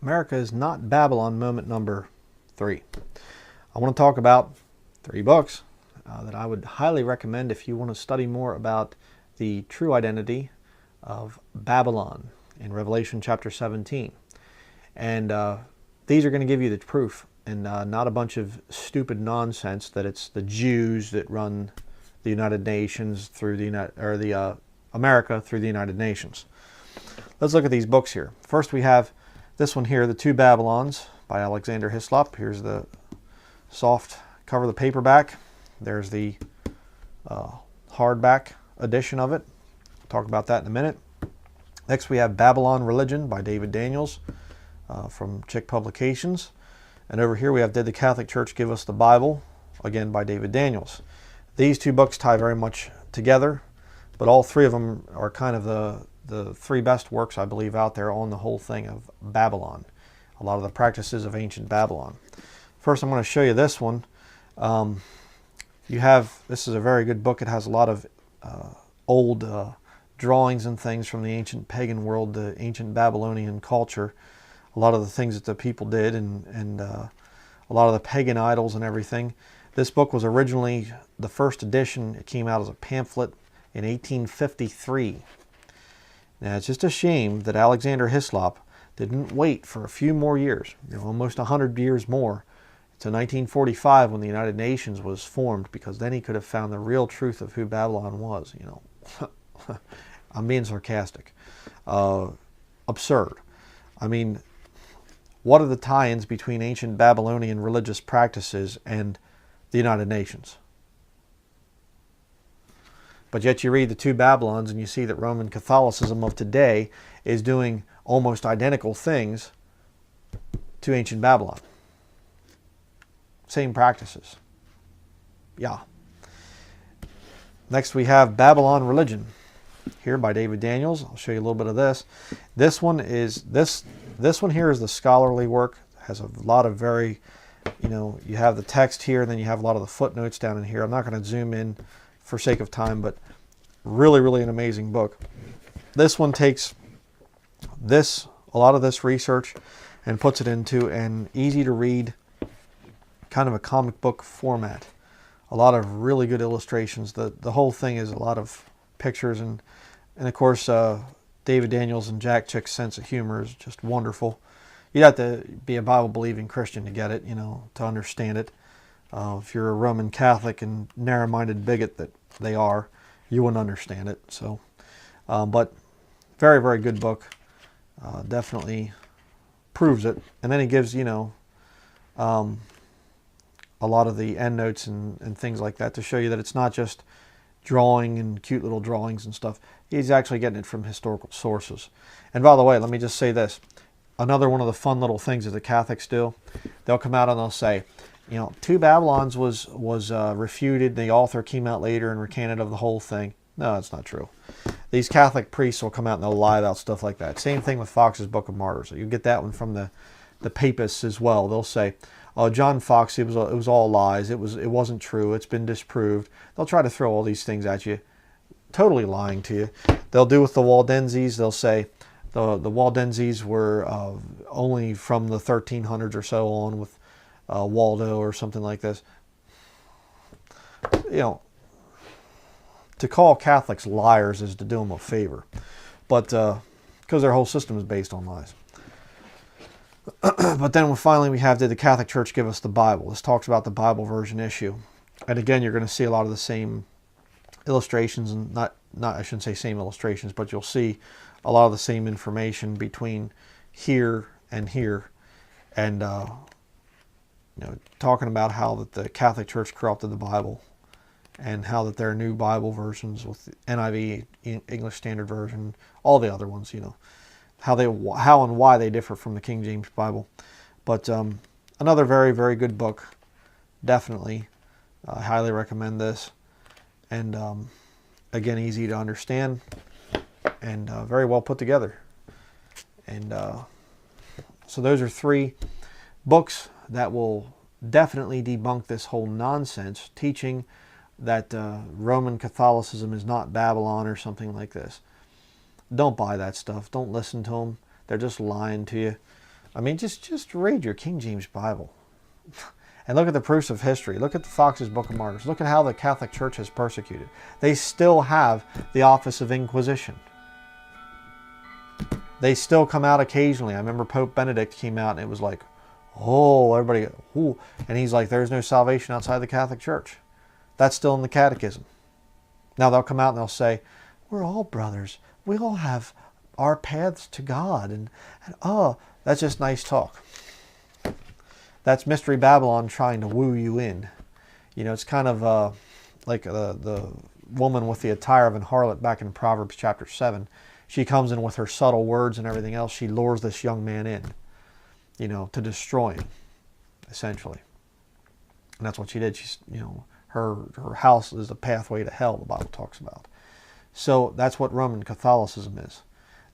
America is not Babylon moment number 3. I want to talk about 3 books that I would highly recommend if you want to study more about the true identity of Babylon in Revelation chapter 17. And these are going to give you the proof and not a bunch of stupid nonsense that it's the Jews that run the United Nations through the America through the United Nations. Let's look at these books here. First we have this one here, The Two Babylons by Alexander Hislop. Here's the soft cover of the paperback. There's the hardback edition of it. We'll talk about that in a minute. Next we have Babylon Religion by David Daniels from Chick Publications. And over here we have Did the Catholic Church Give Us the Bible? Again by David Daniels. These 2 books tie very much together, but all 3 of them are kind of the 3 best works, I believe, out there on the whole thing of Babylon. A lot of the practices of ancient Babylon. First I'm going to show you this one. This is a very good book. It has a lot of old drawings and things from the ancient pagan world, the ancient Babylonian culture. A lot of the things that the people did and a lot of the pagan idols and everything. This book was originally the first edition. It came out as a pamphlet in 1853. Now it's just a shame that Alexander Hislop didn't wait for a few more years, almost 100 years more, to 1945 when the United Nations was formed, because then he could have found the real truth of who Babylon was. I'm being sarcastic. Absurd. I mean, what are the tie-ins between ancient Babylonian religious practices and the United Nations? But yet you read The Two Babylons and you see that Roman Catholicism of today is doing almost identical things to ancient Babylon. Same practices. Yeah. Next we have Babylon Religion here by David Daniels. I'll show you a little bit of this. This one here is the scholarly work. It has a lot of very, you have the text here, and then you have a lot of the footnotes down in here. I'm not going to zoom in for sake of time, but really, really an amazing book. This one takes a lot of this research and puts it into an easy to read kind of a comic book format. A lot of really good illustrations. The whole thing is a lot of pictures and of course David Daniels and Jack Chick's sense of humor is just wonderful. You'd have to be a Bible-believing Christian to get it, to understand it. If you're a Roman Catholic and narrow-minded bigot that they are, you wouldn't understand it. So, but very, very good book. Definitely proves it. And then he gives, a lot of the endnotes and things like that to show you that it's not just drawing and cute little drawings and stuff. He's actually getting it from historical sources. And by the way, let me just say this. Another one of the fun little things that the Catholics do, they'll come out and they'll say, Two Babylons was refuted. The author came out later and recanted of the whole thing. No, that's not true. These Catholic priests will come out and they'll lie about stuff like that. Same thing with Fox's Book of Martyrs. You get that one from the papists as well. They'll say, "Oh, John Fox, it was all lies. It wasn't true. It's been disproved." They'll try to throw all these things at you, totally lying to you. They'll do with the Waldenses. They'll say the Waldenses were only from the 1300s or so on with Waldo or something like this. To call Catholics liars is to do them a favor, but because their whole system is based on lies. But then finally we have Did the Catholic Church Give Us the Bible? This talks about the Bible version issue, and again you're going to see a lot of the same illustrations, and not I shouldn't say same illustrations, but you'll see a lot of the same information between here and here, and talking about how that the Catholic Church corrupted the Bible, and how that there are new Bible versions with NIV, English Standard Version, all the other ones, how and why they differ from the King James Bible. But another very, very good book. Definitely, I highly recommend this. And again, easy to understand and very well put together. And so those are 3 books that will definitely debunk this whole nonsense teaching that Roman Catholicism is not Babylon or something like this. Don't buy that stuff. Don't listen to them. They're just lying to you. I mean, just read your King James Bible. And look at the proofs of history. Look at the Fox's Book of Martyrs. Look at how the Catholic Church has persecuted. They still have the office of Inquisition. They still come out occasionally. I remember Pope Benedict came out and it was like, oh, everybody, ooh. And he's like, there's no salvation outside the Catholic Church. That's still in the Catechism. Now they'll come out and they'll say, we're all brothers. We all have our paths to God. And oh, that's just nice talk. That's Mystery Babylon trying to woo you in. You know, it's kind of like the woman with the attire of an harlot back in Proverbs chapter 7. She comes in with her subtle words and everything else. She lures this young man in, you know, to destroy him, essentially. And that's what she did. She's, you know, her house is a pathway to hell, the Bible talks about. So that's what Roman Catholicism is.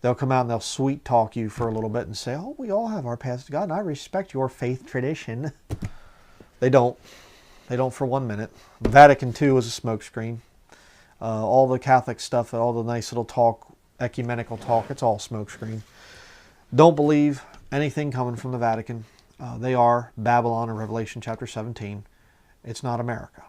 They'll come out and they'll sweet talk you for a little bit and say, oh, we all have our paths to God, and I respect your faith tradition. They don't. They don't for 1 minute. Vatican II is a smokescreen. All the Catholic stuff, all the nice little talk, ecumenical talk, it's all smokescreen. Don't believe anything coming from the Vatican. They are Babylon in Revelation chapter 17. It's not America.